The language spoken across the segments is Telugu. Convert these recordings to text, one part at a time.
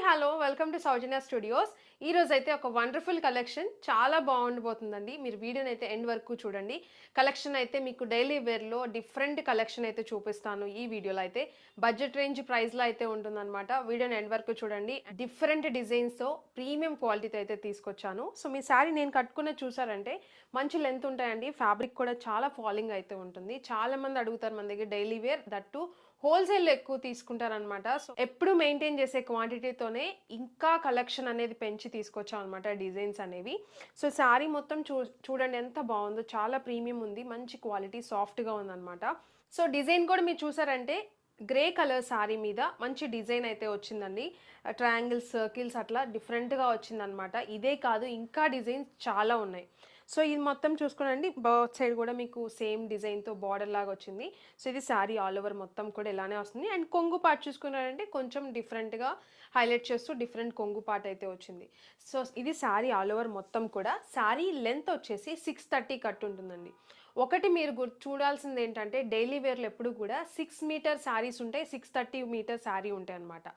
Hello welcome to Soujanya studios. ఈ రోజు అయితే ఒక వండర్ఫుల్ కలెక్షన్ చాలా బాగుండిపోతుందండి. మీరు వీడియోని అయితే ఎండ్ వరకు చూడండి. కలెక్షన్ అయితే మీకు డైలీ వేర్లో డిఫరెంట్ కలెక్షన్ అయితే చూపిస్తాను ఈ వీడియోలో అయితే. బడ్జెట్ రేంజ్ ప్రైస్లో అయితే ఉంటుందన్నమాట. వీడియోని ఎండ్ వరకు చూడండి. డిఫరెంట్ డిజైన్స్తో ప్రీమియం క్వాలిటీతో అయితే తీసుకొచ్చాను. సో మీ శారీ నేను కట్టుకున్నది చూసారంటే మంచి లెంత్ ఉంటాయండి. ఫ్యాబ్రిక్ కూడా చాలా ఫాలింగ్ అయితే ఉంటుంది. చాలా మంది అడుగుతారు మన దగ్గర డైలీ వేర్, దట్టు హోల్సేల్ ఎక్కువ తీసుకుంటారనమాట. సో ఎప్పుడు మెయింటైన్ చేసే క్వాంటిటీతోనే ఇంకా కలెక్షన్ అనేది పెంచి తీసుకొచ్చాం అనమాట డిజైన్స్ అనేవి. సో శారీ మొత్తం చూడండి ఎంత బాగుందో, చాలా ప్రీమియం ఉంది, మంచి క్వాలిటీ, సాఫ్ట్గా ఉందన్నమాట. సో డిజైన్ కూడా మీరు చూసారంటే గ్రే కలర్ శారీ మీద మంచి డిజైన్ అయితే వచ్చిందండి. ట్రయాంగిల్స్, సర్కిల్స్ అట్లా డిఫరెంట్గా వచ్చిందనమాట. ఇదే కాదు ఇంకా డిజైన్స్ చాలా ఉన్నాయి. సో ఇది మొత్తం చూసుకోండి, బౌత్ సైడ్ కూడా మీకు సేమ్ డిజైన్తో బార్డర్ లాగా వచ్చింది. సో ఇది శారీ ఆల్ ఓవర్ మొత్తం కూడా ఇలానే వస్తుంది. అండ్ కొంగు పార్ట్ చూసుకున్నారంటే కొంచెం డిఫరెంట్గా హైలైట్ చేస్తూ డిఫరెంట్ కొంగు పార్ట్ అయితే వచ్చింది. సో ఇది శారీ ఆల్ ఓవర్ మొత్తం కూడా. శారీ లెంత్ వచ్చేసి 630 కట్ ఉంటుందండి. ఒకటి మీరు చూడాల్సింది ఏంటంటే డైలీ వేర్లు ఎప్పుడు కూడా 6 మీటర్ శారీస్ ఉంటాయి, 630 మీటర్ శారీ ఉంటాయి అనమాట.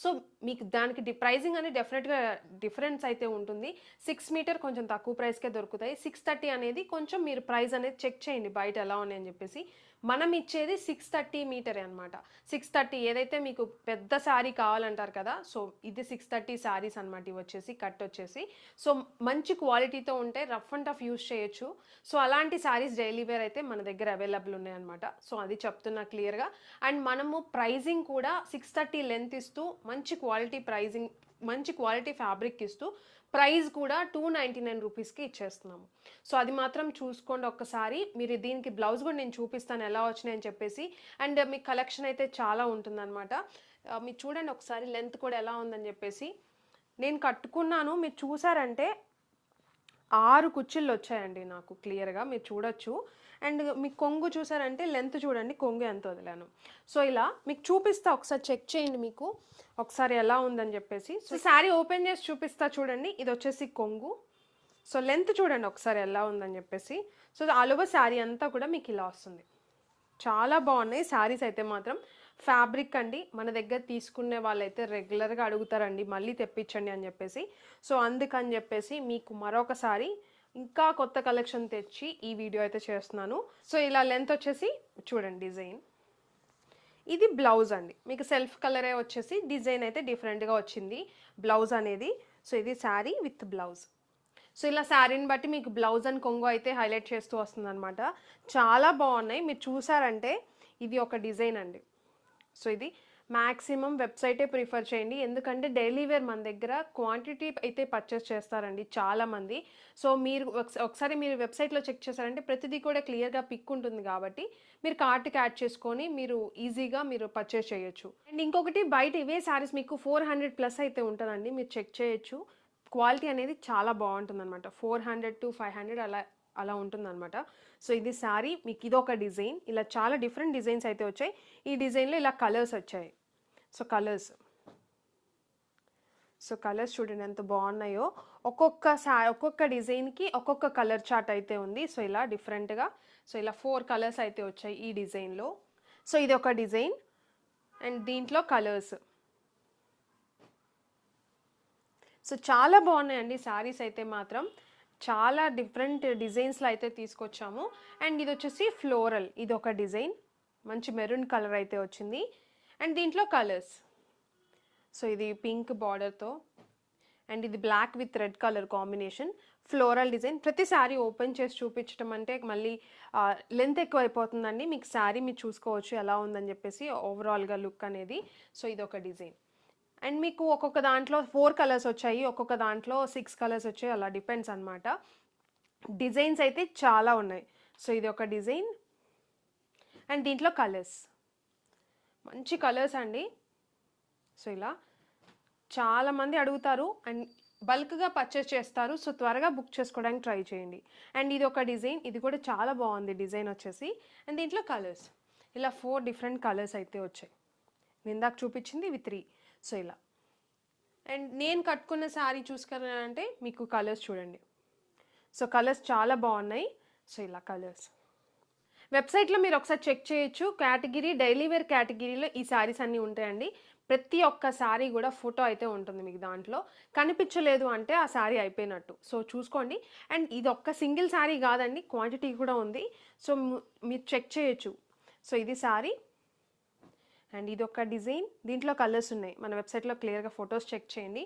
సో మీకు దానికి ప్రైజింగ్ అనేది డెఫినెట్గా డిఫరెన్స్ అయితే ఉంటుంది. 6 మీటర్ కొంచెం తక్కువ ప్రైస్కే దొరుకుతాయి. 630 అనేది కొంచెం మీరు ప్రైస్ అనేది చెక్ చేయండి బయట ఎలా ఉన్నాయని చెప్పేసి. మనం ఇచ్చేది 630 మీటరే అనమాట. 630 ఏదైతే మీకు పెద్ద శారీ కావాలంటారు కదా, సో ఇది 630 శారీస్ అనమాట. ఇవి వచ్చేసి కట్ వచ్చేసి సో మంచి క్వాలిటీతో ఉంటే రఫ్ అండ్ టఫ్ యూస్ చేయొచ్చు. సో అలాంటి శారీస్ డైలీ వేర్ అయితే మన దగ్గర అవైలబుల్ ఉన్నాయన్నమాట. సో అది చెప్తున్నా క్లియర్గా. అండ్ మనము ప్రైజింగ్ కూడా 630 లెంత్ ఇస్తూ మంచి క్వాలిటీ ప్రైజింగ్, మంచి క్వాలిటీ ఫ్యాబ్రిక్ ఇస్తూ ప్రైస్ కూడా 299 రూపీస్కి ఇచ్చేస్తున్నాము. సో అది మాత్రం చూసుకోండి ఒక్కసారి. మీరు దీనికి బ్లౌజ్ కూడా నేను చూపిస్తాను ఎలా వచ్చినాయని చెప్పేసి. అండ్ మీ కలెక్షన్ అయితే చాలా ఉంటుందన్నమాట. మీరు చూడండి ఒకసారి లెంత్ కూడా ఎలా ఉందని చెప్పేసి. నేను కట్టుకున్నాను, మీరు చూసారంటే 6 కుచ్చిళ్ళు వచ్చాయండి నాకు క్లియర్గా మీరు చూడొచ్చు. అండ్ మీ కొంగు చూసారంటే లెంత్ చూడండి, కొంగు ఎంత వదిలాను. సో ఇలా మీకు చూపిస్తా, ఒకసారి చెక్ చేయండి మీకు ఒకసారి ఎలా ఉందని చెప్పేసి. సో శారీ ఓపెన్ చేసి చూపిస్తా చూడండి. ఇది వచ్చేసి కొంగు. సో లెంత్ చూడండి ఒకసారి ఎలా ఉందని చెప్పేసి. సో ఆల్ ఓవర్ శారీ అంతా కూడా మీకు ఇలా వస్తుంది. చాలా బాగున్నాయి శారీస్ అయితే మాత్రం. ఫ్యాబ్రిక్ అండి మన దగ్గర తీసుకునే వాళ్ళైతే రెగ్యులర్గా అడుగుతారండి మళ్ళీ తెప్పించండి అని చెప్పేసి. సో అందుకని చెప్పేసి మీకు మరొకసారి ఇంకా కొత్త కలెక్షన్ తెచ్చి ఈ వీడియో అయితే చేస్తున్నాను. సో ఇలా లెంత్ వచ్చేసి చూడండి డిజైన్. ఇది బ్లౌజ్ అండి, మీకు సెల్ఫ్ కలరే వచ్చేసి డిజైన్ అయితే డిఫరెంట్గా వచ్చింది బ్లౌజ్ అనేది. సో ఇది శారీ విత్ బ్లౌజ్. సో ఇలా శారీని బట్టి మీకు బ్లౌజ్ అండ్ కొంగు అయితే హైలైట్ చేస్తూ వస్తుంది అనమాట. చాలా బాగున్నాయి. మీరు చూసారంటే ఇది ఒక డిజైన్ అండి. సో ఇది మ్యాక్సిమం వెబ్సైటే ప్రిఫర్ చేయండి, ఎందుకంటే డైలీ వేర్ మన దగ్గర క్వాంటిటీ అయితే పర్చేస్ చేస్తారండి చాలామంది. సో మీరు ఒకసారి మీరు వెబ్సైట్లో చెక్ చేశారంటే ప్రతిదీ కూడా క్లియర్గా పిక్ ఉంటుంది కాబట్టి మీరు కార్ట్కి యాడ్ చేసుకొని మీరు ఈజీగా మీరు పర్చేస్ చేయొచ్చు. అండ్ ఇంకొకటి, బయట ఇవే శారీస్ మీకు 400+ అయితే ఉంటుందండి, మీరు చెక్ చేయొచ్చు. క్వాలిటీ అనేది చాలా బాగుంటుంది అనమాట. 400 to 500 అలా ఉంటుందన్నమాట. సో ఇది శారీ, మీకు ఇది ఒక డిజైన్. ఇలా చాలా డిఫరెంట్ డిజైన్స్ అయితే వచ్చాయి. ఈ డిజైన్లో ఇలా కలర్స్ వచ్చాయి. సో కలర్స్ చూడండి ఎంత బాగున్నాయో. ఒక్కొక్క డిజైన్కి ఒక్కొక్క కలర్ చార్ట్ అయితే ఉంది. సో ఇలా డిఫరెంట్గా సో ఇలా 4 కలర్స్ అయితే వచ్చాయి ఈ డిజైన్లో. సో ఇది ఒక డిజైన్ అండ్ దీంట్లో కలర్స్. సో చాలా బాగున్నాయండి శారీస్ అయితే మాత్రం. చాలా డిఫరెంట్ డిజైన్స్లో అయితే తీసుకొచ్చాము. అండ్ ఇది వచ్చేసి ఫ్లోరల్, ఇది ఒక డిజైన్, మంచి మెరూన్ కలర్ అయితే వచ్చింది. అండ్ దీంట్లో కలర్స్. సో ఇది పింక్ బార్డర్తో అండ్ ఇది black with red colour combination floral design. ప్రతి శారీ ఓపెన్ చేసి చూపించడం అంటే మళ్ళీ లెంత్ ఎక్కువ అయిపోతుందండి. మీకు శారీ మీరు చూసుకోవచ్చు ఎలా ఉందని చెప్పేసి ఓవరాల్గా లుక్ అనేది. సో ఇది ఒక డిజైన్. అండ్ మీకు ఒక్కొక్క దాంట్లో 4 కలర్స్ వచ్చాయి, ఒక్కొక్క దాంట్లో 6 కలర్స్ వచ్చాయి, అలా డిపెండ్స్ అనమాట. డిజైన్స్ అయితే చాలా ఉన్నాయి. సో ఇది ఒక డిజైన్ అండ్ దీంట్లో కలర్స్, మంచి కలర్స్ అండి. సో ఇలా చాలామంది అడుగుతారు అండ్ బల్క్గా పర్చేస్ చేస్తారు. సో త్వరగా బుక్ చేసుకోవడానికి ట్రై చేయండి. అండ్ ఇది ఒక డిజైన్, ఇది కూడా చాలా బాగుంది డిజైన్ వచ్చేసి. అండ్ దీంట్లో కలర్స్ ఇలా 4 డిఫరెంట్ కలర్స్ అయితే వచ్చాయి. నేను ఇందాక చూపించింది ఇవి 3. సో ఇలా అండ్ నేను కట్టుకున్న శారీ చూసుకున్నానంటే మీకు కలర్స్ చూడండి. సో కలర్స్ చాలా బాగున్నాయి. సో ఇలా కలర్స్ వెబ్సైట్లో మీరు ఒకసారి చెక్ చేయొచ్చు. కేటగిరీ డైలీ వేర్ కేటగిరీలో ఈ శారీస్ అన్నీ ఉంటాయండి. ప్రతి ఒక్క శారీ కూడా ఫోటో అయితే ఉంటుంది మీకు దాంట్లో. కనిపించలేదు అంటే ఆ శారీ అయిపోయినట్టు. సో చూసుకోండి. అండ్ ఇది ఒక్క సింగిల్ శారీ కాదండి, క్వాంటిటీ కూడా ఉంది. సో మీరు చెక్ చేయొచ్చు. సో ఇది శారీ అండ్ ఇదొక డిజైన్. దీంట్లో కలర్స్ ఉన్నాయి. మన వెబ్సైట్లో క్లియర్గా ఫొటోస్ చెక్ చేయండి.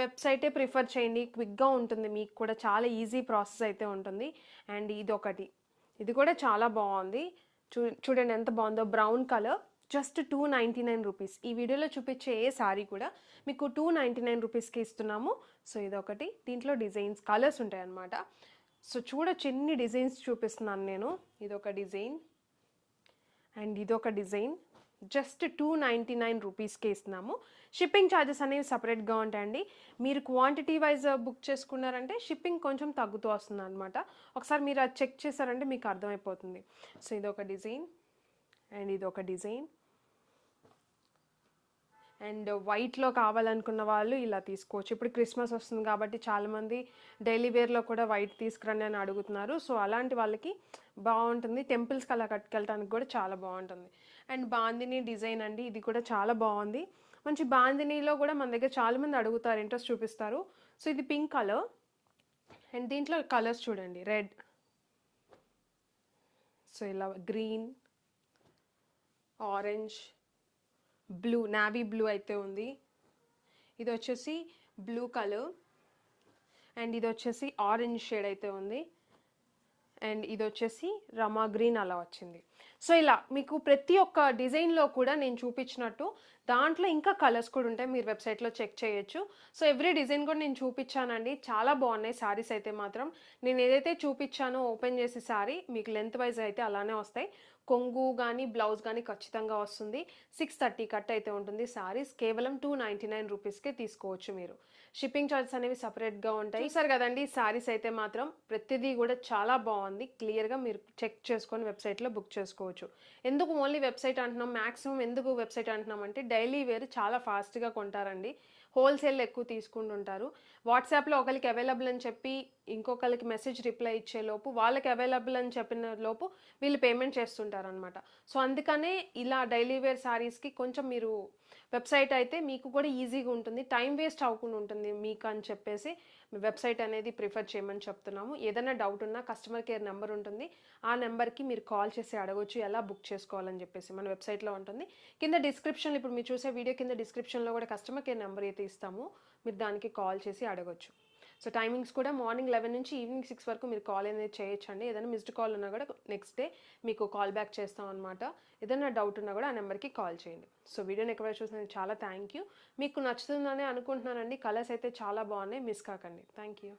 వెబ్సైటే ప్రిఫర్ చేయండి, క్విక్గా ఉంటుంది, మీకు కూడా చాలా ఈజీ ప్రాసెస్ అయితే ఉంటుంది. అండ్ ఇదొకటి, ఇది కూడా చాలా బాగుంది. చూడండి ఎంత బాగుందో, బ్రౌన్ కలర్, జస్ట్ 299 రూపీస్. ఈ వీడియోలో చూపించే ఏ శారీ కూడా మీకు 299 రూపీస్కి ఇస్తున్నాము. సో ఇదొకటి, దీంట్లో డిజైన్స్ కలర్స్ ఉంటాయి అన్నమాట. సో చూడొచ్చు ఎన్ని డిజైన్స్ చూపిస్తున్నాను నేను. ఇదొక డిజైన్ అండ్ ఇదొక డిజైన్, జస్ట్ 299 రూపీస్కే ఇస్తున్నాము. షిప్పింగ్ ఛార్జెస్ అనేవి సపరేట్గా ఉంటాయండి. మీరు క్వాంటిటీ వైజ్ బుక్ చేసుకున్నారంటే షిప్పింగ్ కొంచెం తగ్గుతూ వస్తుంది అనమాట. ఒకసారి మీరు అది చెక్ చేశారంటే మీకు అర్థమైపోతుంది. సో ఇదొక డిజైన్ అండ్ ఇదొక డిజైన్ అండ్ వైట్లో కావాలనుకున్న వాళ్ళు ఇలా తీసుకోవచ్చు. ఇప్పుడు క్రిస్మస్ వస్తుంది కాబట్టి చాలామంది డైలీ వేర్లో కూడా వైట్ తీసుకురండి అని అడుగుతున్నారు. సో అలాంటి వాళ్ళకి బాగుంటుంది. టెంపుల్స్కి అలా కట్టుకెళ్ళడానికి కూడా చాలా బాగుంటుంది. అండ్ బాందిని డిజైన్ అండి, ఇది కూడా చాలా బాగుంది. మంచి బాందినీలో కూడా మన దగ్గర చాలామంది అడుగుతారు, ఇంట్రెస్ట్ చూపిస్తారు. సో ఇది పింక్ కలర్ అండ్ దీంట్లో కలర్స్ చూడండి, రెడ్, సో ఇలా green, orange, blue, navy blue అయితే ఉంది. ఇది వచ్చేసి బ్లూ కలర్ అండ్ ఇది వచ్చేసి ఆరెంజ్ షేడ్ అయితే ఉంది. అండ్ ఇది వచ్చేసి రమా గ్రీన్ అలా వచ్చింది. సో ఇలా మీకు ప్రతి ఒక్క డిజైన్లో కూడా నేను చూపించినట్టు దాంట్లో ఇంకా కలర్స్ కూడా ఉంటాయి, మీరు వెబ్సైట్లో చెక్ చేయొచ్చు. సో ఎవ్రీ డిజైన్ కూడా నేను చూపించానండి, చాలా బాగున్నాయి శారీస్ అయితే మాత్రం. నేను ఏదైతే చూపించానో ఓపెన్ చేసి శారీ మీకు లెంత్ వైజ్ అయితే అలానే వస్తాయి. కొంగు కానీ బ్లౌజ్ కానీ ఖచ్చితంగా వస్తుంది. 630 కట్ అయితే ఉంటుంది. శారీస్ కేవలం 299 రూపీస్కే తీసుకోవచ్చు మీరు. షిప్పింగ్ ఛార్జెస్ అనేవి సపరేట్గా ఉంటాయి. చూసారు కదండి, శారీస్ అయితే మాత్రం ప్రతిదీ కూడా చాలా బాగుంది. క్లియర్గా మీరు చెక్ చేసుకొని వెబ్సైట్లో బుక్ చేసుకోవచ్చు. ఎందుకు ఓన్లీ వెబ్సైట్ అంటున్నాం, మ్యాక్సిమం ఎందుకు వెబ్సైట్ అంటున్నాం అంటే డైలీ వేర్ చాలా ఫాస్ట్గా కొంటారండి, హోల్సేల్ ఎక్కువ తీసుకుంటుంటారు. వాట్సాప్లో ఒకరికి అవైలబుల్ అని చెప్పి ఇంకొకరికి మెసేజ్ రిప్లై ఇచ్చే లోపు వాళ్ళకి అవైలబుల్ అని చెప్పిన లోపు వీళ్ళు పేమెంట్ చేస్తుంటారు అనమాట. సో అందుకనే ఇలా డైలీ వేర్ శారీస్కి కొంచెం మీరు వెబ్సైట్ అయితే మీకు కూడా ఈజీగా ఉంటుంది, టైం వేస్ట్ అవ్వకుండా ఉంటుంది మీకు అని చెప్పేసి వెబ్సైట్ అనేది ప్రిఫర్ చేయమని చెప్తున్నాము. ఏదైనా డౌట్ ఉన్నా కస్టమర్ కేర్ నెంబర్ ఉంటుంది, ఆ నెంబర్కి మీరు కాల్ చేసి అడగొచ్చు ఎలా బుక్ చేసుకోవాలని చెప్పేసి. మన వెబ్సైట్లో ఉంటుంది. కింద డిస్క్రిప్షన్లో, ఇప్పుడు మీరు చూసే వీడియో కింద డిస్క్రిప్షన్లో కూడా కస్టమర్ కేర్ నెంబర్ అయితే ఇస్తాము, మీరు దానికి కాల్ చేసి అడగొచ్చు. సో టైమింగ్స్ కూడా మార్నింగ్ 11 నుంచి ఈవినింగ్ 6 వరకు మీరు కాల్ అనేది చేయొచ్చండి. ఏదైనా మిస్డ్ కాల్ ఉన్నా కూడా నెక్స్ట్ డే మీకు కాల్ బ్యాక్ చేస్తాం అనమాట. ఏదైనా డౌట్ ఉన్నా కూడా ఆ నెంబర్కి కాల్ చేయండి. సో వీడియోని ఎక్కడ చూసినందుకు చాలా థ్యాంక్ యూ. మీకు నచ్చుతుందని అనుకుంటున్నానండి. కలర్స్ అయితే చాలా బాగున్నాయి, మిస్ కాకండి. Thank you.